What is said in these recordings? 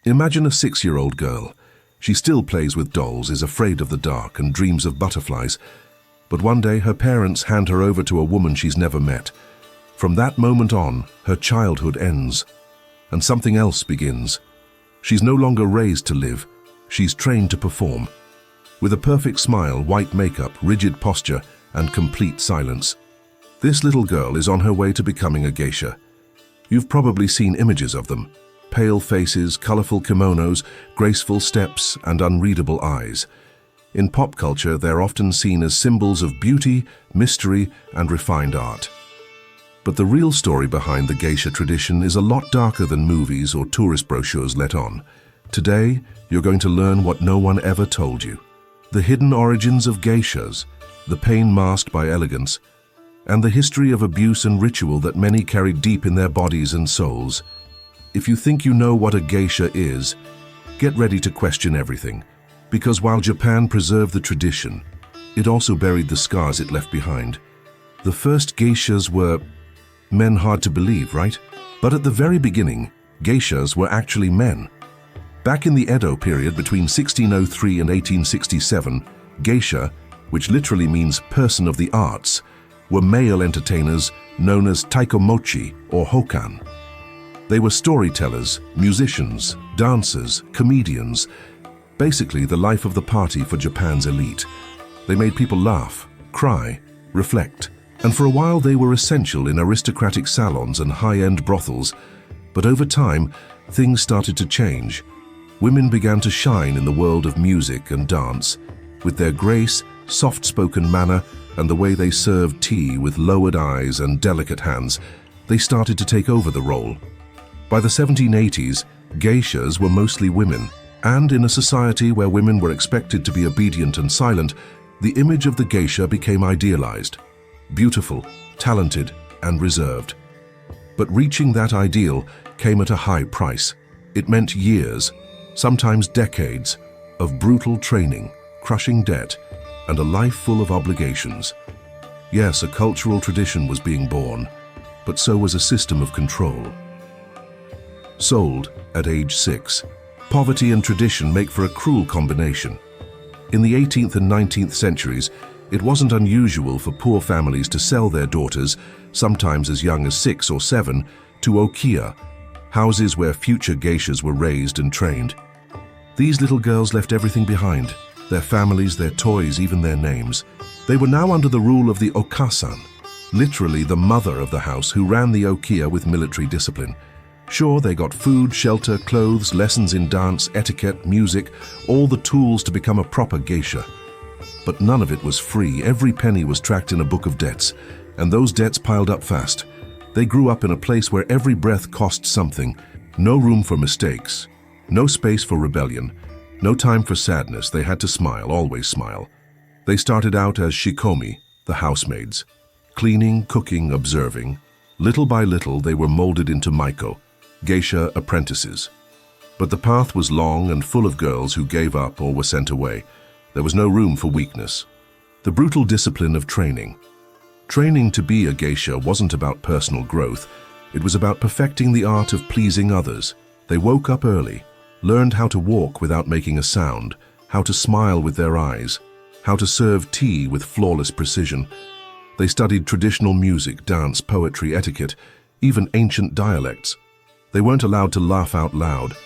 Imagine a 6-year-old girl. She still plays with dolls, is afraid of the dark, and dreams of butterflies. But one day her parents hand her over to a woman she's never met. From that moment on, her childhood ends, and something else begins. She's no longer raised to live, she's trained to perform. With a perfect smile, white makeup, rigid posture, and complete silence. This little girl is on her way to becoming a geisha. You've probably seen images of them. Pale faces, colorful kimonos, graceful steps, and unreadable eyes. In pop culture, they're often seen as symbols of beauty, mystery, and refined art. But the real story behind the geisha tradition is a lot darker than movies or tourist brochures let on. Today, you're going to learn what no one ever told you. The hidden origins of geishas, the pain masked by elegance, and the history of abuse and ritual that many carry deep in their bodies and souls. If you think you know what a geisha is, get ready to question everything. Because while Japan preserved the tradition, it also buried the scars it left behind. The first geishas were men. Hard to believe, right? But at the very beginning, geishas were actually men. Back in the Edo period between 1603 and 1867, geisha, which literally means person of the arts, were male entertainers known as taikomochi or hokan. They were storytellers, musicians, dancers, comedians, basically the life of the party for Japan's elite. They made people laugh, cry, reflect, and for a while they were essential in aristocratic salons and high-end brothels. But over time, things started to change. Women began to shine in the world of music and dance. With their grace, soft-spoken manner, and the way they served tea with lowered eyes and delicate hands, they started to take over the role. By the 1780s, geishas were mostly women, and in a society where women were expected to be obedient and silent, the image of the geisha became idealized. Beautiful, talented, and reserved. But reaching that ideal came at a high price. It meant years, sometimes decades, of brutal training, crushing debt, and a life full of obligations. Yes, a cultural tradition was being born, but so was a system of control. Sold at age 6, poverty and tradition make for a cruel combination. In the 18th and 19th centuries, it wasn't unusual for poor families to sell their daughters, sometimes as young as 6 or 7, to okiya, houses where future geishas were raised and trained. These little girls left everything behind, their families, their toys, even their names. They were now under the rule of the okasan, literally the mother of the house, who ran the okiya with military discipline. Sure, they got food, shelter, clothes, lessons in dance, etiquette, music, all the tools to become a proper geisha. But none of it was free. Every penny was tracked in a book of debts, and those debts piled up fast. They grew up in a place where every breath cost something. No room for mistakes, no space for rebellion, no time for sadness. They had to smile, always smile. They started out as shikomi, the housemaids, cleaning, cooking, observing. Little by little, they were molded into maiko, geisha apprentices. But the path was long and full of girls who gave up or were sent away. There was no room for weakness. The brutal discipline of training. Training to be a geisha wasn't about personal growth. It was about perfecting the art of pleasing others. They woke up early, learned how to walk without making a sound, how to smile with their eyes, how to serve tea with flawless precision. They studied traditional music, dance, poetry, etiquette, even ancient dialects. They weren't allowed to laugh out loud,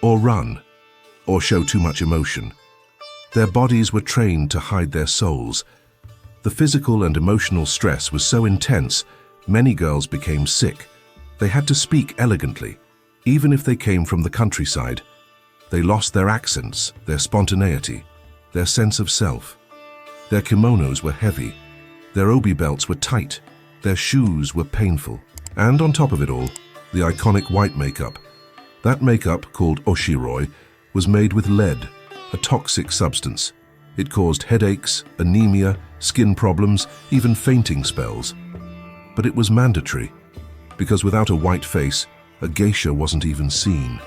or run, or show too much emotion. Their bodies were trained to hide their souls. The physical and emotional stress was so intense, many girls became sick. They had to speak elegantly, even if they came from the countryside. They lost their accents, their spontaneity, their sense of self. Their kimonos were heavy, their obi belts were tight, their shoes were painful. And on top of it all, the iconic white makeup. That makeup, called oshiroi, was made with lead, a toxic substance. It caused headaches, anemia, skin problems, even fainting spells. But it was mandatory, because without a white face, a geisha wasn't even seen.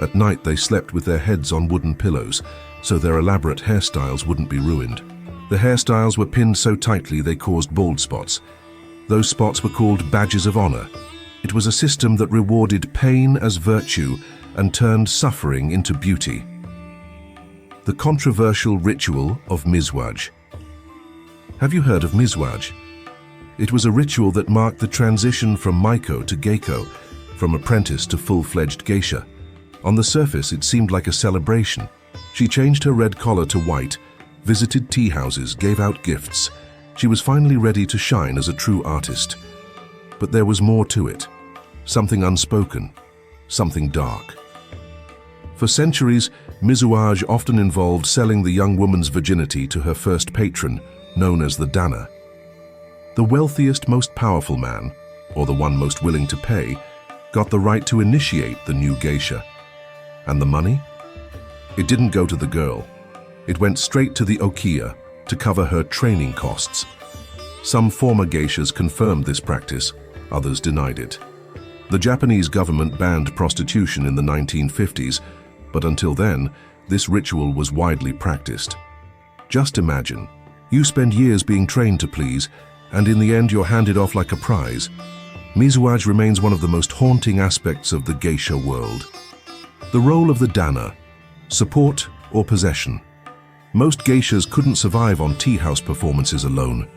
At night they slept with their heads on wooden pillows, so their elaborate hairstyles wouldn't be ruined. The hairstyles were pinned so tightly they caused bald spots. Those spots were called badges of honor. It was a system that rewarded pain as virtue and turned suffering into beauty. The controversial ritual of Mizwaj. Have you heard of Mizwaj? It was a ritual that marked the transition from Maiko to Geiko, from apprentice to full-fledged geisha. On the surface, it seemed like a celebration. She changed her red collar to white, visited tea houses, gave out gifts. She was finally ready to shine as a true artist. But there was more to it. Something unspoken, something dark. For centuries, Mizwaj often involved selling the young woman's virginity to her first patron, known as the Dana. The wealthiest, most powerful man, or the one most willing to pay, got the right to initiate the new geisha. And the money? It didn't go to the girl. It went straight to the okiya to cover her training costs. Some former geishas confirmed this practice, others denied it. The Japanese government banned prostitution in the 1950s, but until then, this ritual was widely practiced. Just imagine, you spend years being trained to please, and in the end you're handed off like a prize. Mizwaj remains one of the most haunting aspects of the geisha world. The role of the Dana, support or possession. Most geishas couldn't survive on tea house performances alone.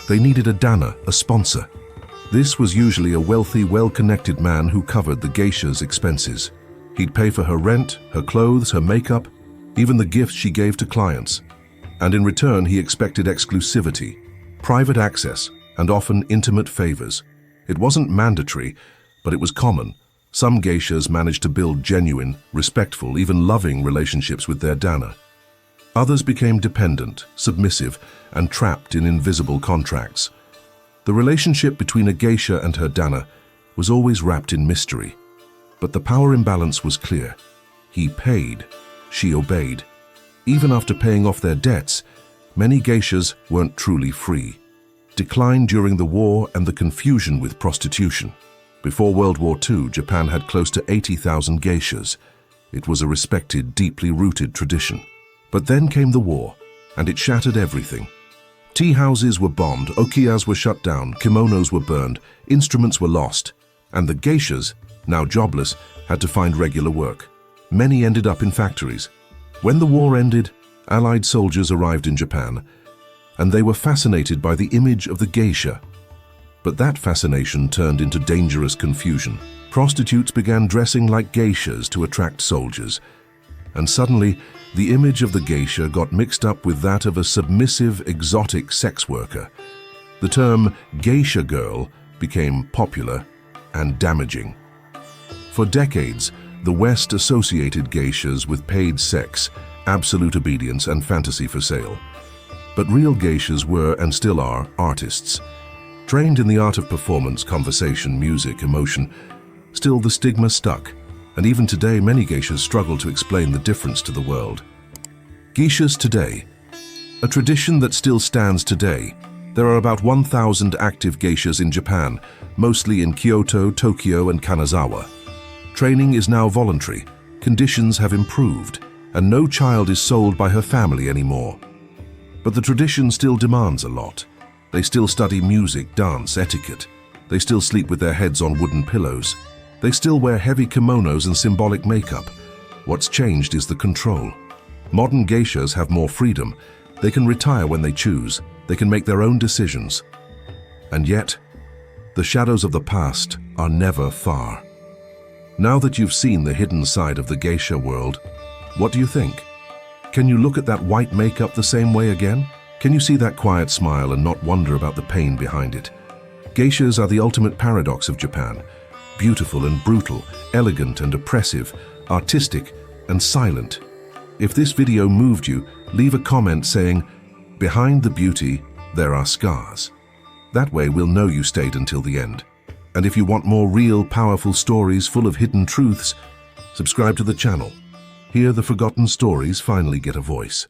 They needed a Dana, a sponsor. This was usually a wealthy, well-connected man who covered the geisha's expenses. He'd pay for her rent, her clothes, her makeup, even the gifts she gave to clients. And in return, he expected exclusivity, private access, and often intimate favors. It wasn't mandatory, but it was common. Some geishas managed to build genuine, respectful, even loving relationships with their Dana. Others became dependent, submissive, and trapped in invisible contracts. The relationship between a geisha and her Dana was always wrapped in mystery. But the power imbalance was clear. He paid, she obeyed. Even after paying off their debts, many geishas weren't truly free. Decline during the war and the confusion with prostitution. Before World War II, Japan had close to 80,000 geishas. It was a respected, deeply rooted tradition. But then came the war, and it shattered everything. Tea houses were bombed, okiyas were shut down, kimonos were burned, instruments were lost, and the geishas, now jobless, had to find regular work. Many ended up in factories. When the war ended, Allied soldiers arrived in Japan, and they were fascinated by the image of the geisha. But that fascination turned into dangerous confusion. Prostitutes began dressing like geishas to attract soldiers, and suddenly the image of the geisha got mixed up with that of a submissive, exotic sex worker. The term geisha girl became popular and damaging. For decades, the West associated geishas with paid sex, absolute obedience, and fantasy for sale. But real geishas were, and still are, artists. Trained in the art of performance, conversation, music, emotion, still the stigma stuck, and even today many geishas struggle to explain the difference to the world. Geishas today, a tradition that still stands today. There are about 1,000 active geishas in Japan, mostly in Kyoto, Tokyo, and Kanazawa. Training is now voluntary, conditions have improved, and no child is sold by her family anymore. But the tradition still demands a lot. They still study music, dance, etiquette. They still sleep with their heads on wooden pillows. They still wear heavy kimonos and symbolic makeup. What's changed is the control. Modern geishas have more freedom. They can retire when they choose. They can make their own decisions. And yet, the shadows of the past are never far. Now that you've seen the hidden side of the geisha world, what do you think? Can you look at that white makeup the same way again? Can you see that quiet smile and not wonder about the pain behind it? Geishas are the ultimate paradox of Japan. Beautiful and brutal, elegant and oppressive, artistic and silent. If this video moved you, leave a comment saying, "Behind the beauty, there are scars." That way we'll know you stayed until the end. And if you want more real, powerful stories full of hidden truths, subscribe to the channel. Here the forgotten stories finally get a voice.